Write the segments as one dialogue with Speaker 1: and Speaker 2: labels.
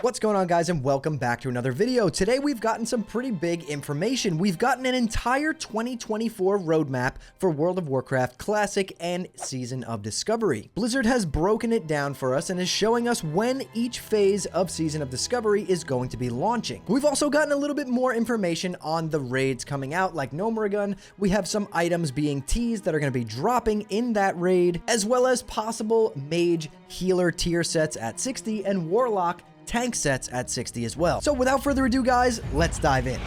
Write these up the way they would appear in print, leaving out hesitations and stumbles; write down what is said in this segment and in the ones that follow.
Speaker 1: What's going on, guys, and welcome back to another video. Today we've gotten some pretty big information. We've gotten an entire 2024 roadmap for World of Warcraft Classic and Season of Discovery. Blizzard has broken it down for us and is showing us when each phase of Season of Discovery is going to be launching. We've also gotten a little bit more information on the raids coming out, like Gnomeregan. We have some items being teased that are going to be dropping in that raid, as well as possible Mage Healer tier sets at 60 and Warlock tank sets at 60 as well. So without further ado, guys, let's dive in.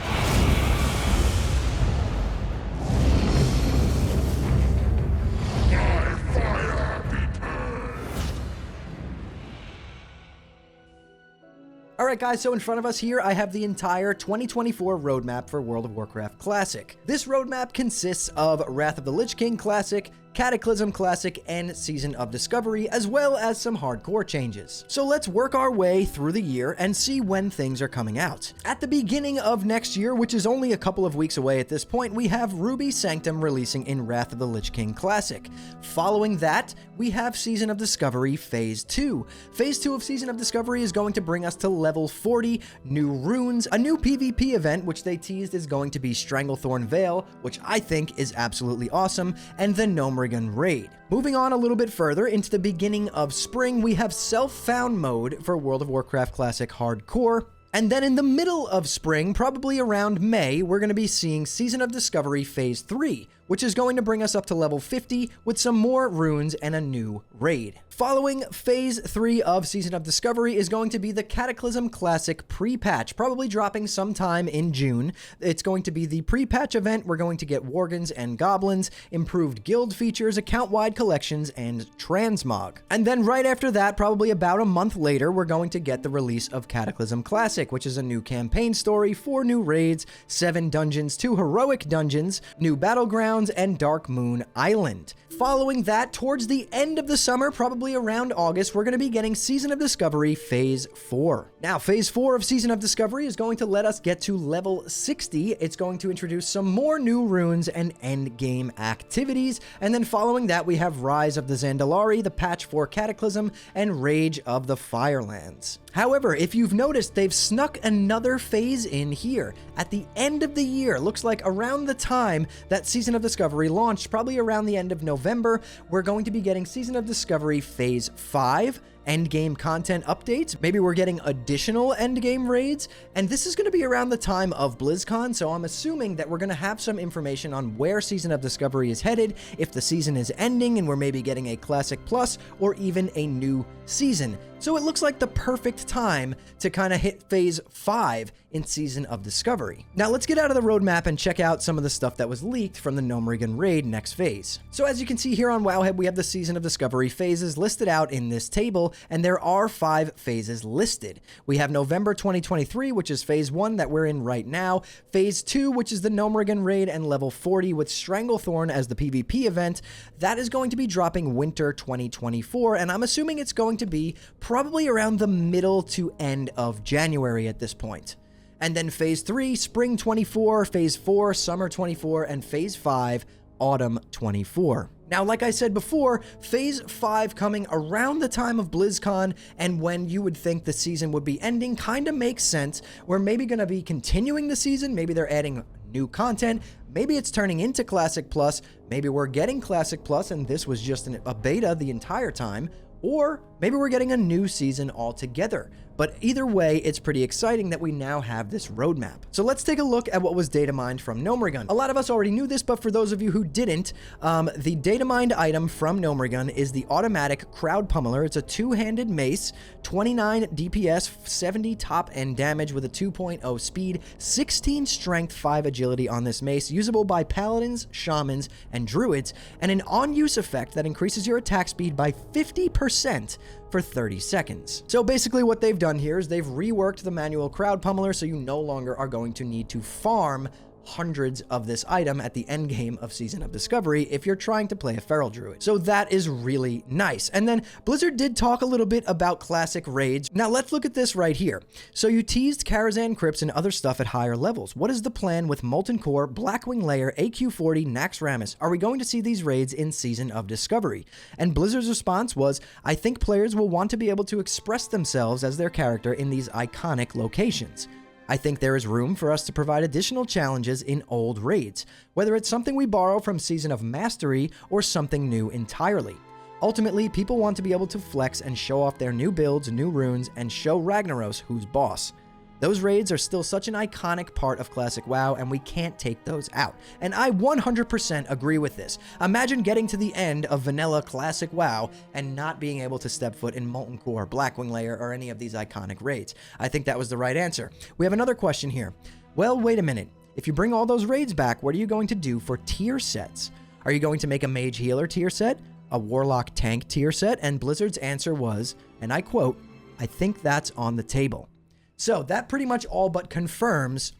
Speaker 1: Alright guys, so in front of us here, I have the entire 2024 roadmap for World of Warcraft Classic. This roadmap consists of Wrath of the Lich King Classic, Cataclysm Classic, and Season of Discovery, as well as some hardcore changes. So let's work our way through the year and see when things are coming out. At the beginning of next year, which is only a couple of weeks away at this point, we have Ruby Sanctum releasing in Wrath of the Lich King Classic. Following that, we have Season of Discovery Phase 2. Phase 2 of Season of Discovery is going to bring us to level 40, new runes, a new PvP event, which they teased is going to be Stranglethorn Vale, which I think is absolutely awesome, and the Gnomeregan raid. Moving on a little bit further into the beginning of spring, we have Self-Found mode for World of Warcraft Classic Hardcore. And then in the middle of spring, probably around May, we're going to be seeing Season of Discovery Phase 3, which is going to bring us up to level 50 with some more runes and a new raid. Following Phase 3 of Season of Discovery is going to be the Cataclysm Classic pre-patch, probably dropping sometime in June. It's going to be the pre-patch event. We're going to get Worgens and Goblins, improved guild features, account-wide collections, and transmog. And then right after that, probably about a month later, we're going to get the release of Cataclysm Classic, which is a new campaign story, 4 new raids, 7 dungeons, 2 heroic dungeons, new battlegrounds, and Dark Moon Island. Following that, towards the end of the summer, probably around August, we're going to be getting Season of Discovery Phase 4. Now, Phase 4 of Season of Discovery is going to let us get to level 60. It's going to introduce some more new runes and endgame activities. And then following that, we have Rise of the Zandalari, the patch for Cataclysm, and Rage of the Firelands. However, if you've noticed, they've snuck another phase in here. At the end of the year, looks like around the time that Season of Discovery launched, probably around the end of November, we're going to be getting Season of Discovery Phase 5, endgame content updates. Maybe we're getting additional endgame raids, and this is going to be around the time of BlizzCon, so I'm assuming that we're going to have some information on where Season of Discovery is headed, if the season is ending and we're maybe getting a Classic Plus or even a new season. So it looks like the perfect time to kind of hit Phase 5 in Season of Discovery. Now let's get out of the roadmap and check out some of the stuff that was leaked from the Gnomeregan raid next phase. So as you can see here on Wowhead, we have the Season of Discovery phases listed out in this table, and there are 5 phases listed. We have November 2023, which is Phase 1 that we're in right now, Phase 2, which is the Gnomeregan raid and level 40 with Stranglethorn as the PvP event. That is going to be dropping winter 2024, and I'm assuming it's going to be probably around the middle to end of January at this point. And then Phase 3, Spring 24, Phase 4, Summer 24, and Phase 5, Autumn 24. Now, like I said before, Phase 5 coming around the time of BlizzCon and when you would think the season would be ending kind of makes sense. We're maybe going to be continuing the season, maybe they're adding new content, maybe it's turning into Classic Plus, maybe we're getting Classic Plus and this was just a beta the entire time, or maybe we're getting a new season altogether. But either way, it's pretty exciting that we now have this roadmap. So let's take a look at what was data mined from Gnomeregan. A lot of us already knew this, but for those of you who didn't, the data mined item from Gnomeregan is the automatic Crowd Pummeler. It's a 2-handed mace, 29 DPS, 70 top end damage with a 2.0 speed, 16 strength, 5 agility on this mace, usable by paladins, shamans, and druids, and an on-use effect that increases your attack speed by 50% for 30 seconds. So basically what they've done here is they've reworked the manual Crowd Pummeler so you no longer are going to need to farm hundreds of this item at the end game of Season of Discovery if you're trying to play a Feral Druid. So that is really nice. And then Blizzard did talk a little bit about classic raids. Now let's look at this right here. So you teased Karazhan Crypts and other stuff at higher levels. What is the plan with Molten Core, Blackwing Lair, AQ40, Naxxramas? Are we going to see these raids in Season of Discovery? And Blizzard's response was, I think players will want to be able to express themselves as their character in these iconic locations. I think there is room for us to provide additional challenges in old raids, whether it's something we borrow from Season of Mastery or something new entirely. Ultimately, people want to be able to flex and show off their new builds, new runes, and show Ragnaros who's boss. Those raids are still such an iconic part of Classic WoW, and we can't take those out. And I 100% agree with this. Imagine getting to the end of vanilla Classic WoW and not being able to step foot in Molten Core, Blackwing Lair, or any of these iconic raids. I think that was the right answer. We have another question here. Well, wait a minute. If you bring all those raids back, what are you going to do for tier sets? Are you going to make a Mage Healer tier set? A Warlock Tank tier set? And Blizzard's answer was, and I quote, I think that's on the table. So that pretty much all but confirms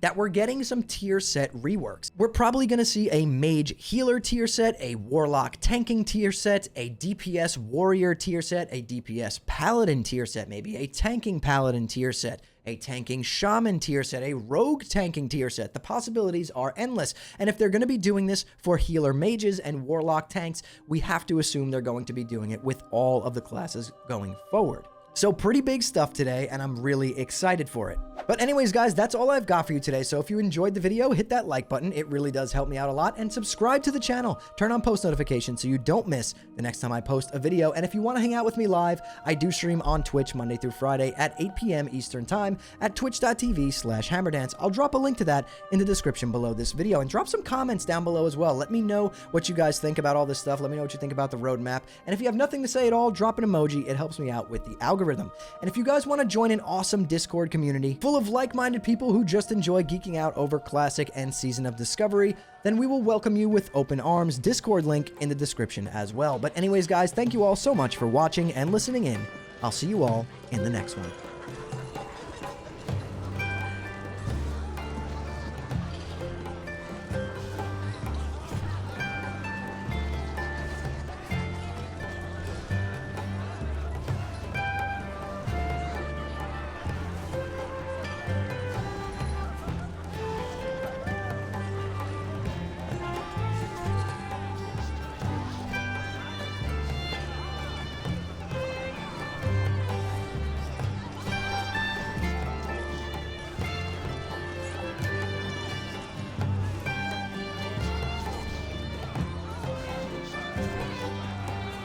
Speaker 1: that we're getting some tier set reworks. We're probably going to see a Mage Healer tier set, a Warlock Tanking tier set, a DPS Warrior tier set, a DPS Paladin tier set, maybe a Tanking Paladin tier set, a Tanking Shaman tier set, a Rogue Tanking tier set. The possibilities are endless. And if they're going to be doing this for Healer Mages and Warlock Tanks, we have to assume they're going to be doing it with all of the classes going forward. So pretty big stuff today, and I'm really excited for it. But anyways, guys, that's all I've got for you today. So if you enjoyed the video, hit that like button. It really does help me out a lot. And subscribe to the channel. Turn on post notifications so you don't miss the next time I post a video. And if you want to hang out with me live, I do stream on Twitch Monday through Friday at 8 p.m. Eastern Time at twitch.tv/hammerdance. I'll drop a link to that in the description below this video. And drop some comments down below as well. Let me know what you guys think about all this stuff. Let me know what you think about the roadmap. And if you have nothing to say at all, drop an emoji. It helps me out with the algorithm. And if you guys want to join an awesome Discord community full of like-minded people who just enjoy geeking out over Classic and Season of Discovery, then we will welcome you with open arms. Discord link in the description as well. But anyways, guys, thank you all so much for watching and listening in. I'll see you all in the next one.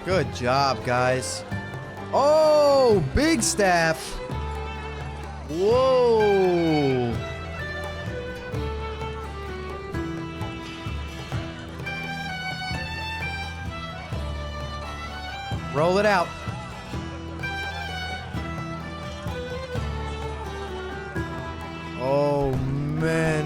Speaker 1: Good job, guys. Oh, big staff. Whoa. Roll it out. Oh, man.